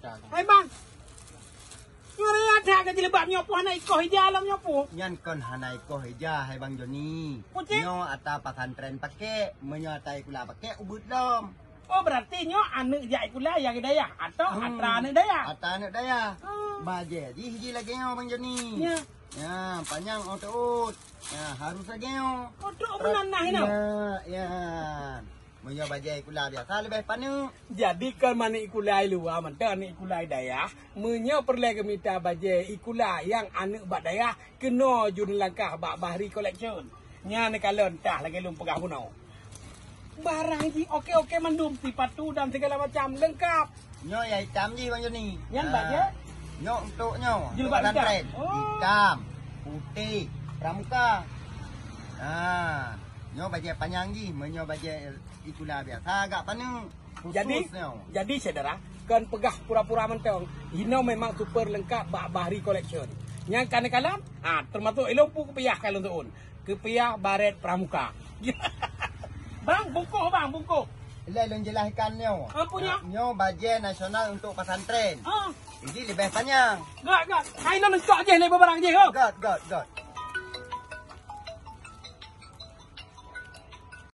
Hai bang. Ngeri ada ke jilbab nyopo anak ikoh hija alam nyopo. Nyan kon hanai ko hija hai bang Joni. Nyo ata pesantren pakai, menyo ata kula pakai ubud dom. Oh berarti nyo anu jai kula yang daya atau atra anu daya. Ata anu daya. Baje di hiji lagi nyo bang Joni. Ya. Ya, panjang otot. Ya, harus lagi nyo. Otot menanah ini. Ya. Menyo baje kula biasa lebih panu. Jadi kan mana ikulai luar, mana ni ikulai daya. Menyo perle kemita baje ikulai yang anu bak daya kena jun langkah bak bahari collection. Nya ni kalau entah lagi lum pegah punau. Barang ji oke mendum sifatu dan segala macam lengkap. Nyo ya hitam ji bang Joni. Yang baje? Nyo untuk nyo. Jilbab pesantren. hitam. Hitam, putih, pramuka. Nyo baje panjang ji, menyo baje itulah biasa agak panu. Jadi saudara, kan pegah pura-pura mentong. Hino memang super lengkap bak bahari collection. Yang kalam, termasuk elompu kepiah kalau tuun. Kepiah baret pramuka. Bang, bungkuh bang, bungkuh. Lalu jelaskan nyo. Punya? Nyo baje nasional untuk pesantren. Ah, Jadi lebih panjang. gak. Hai nak lencok je lebar barang je. God.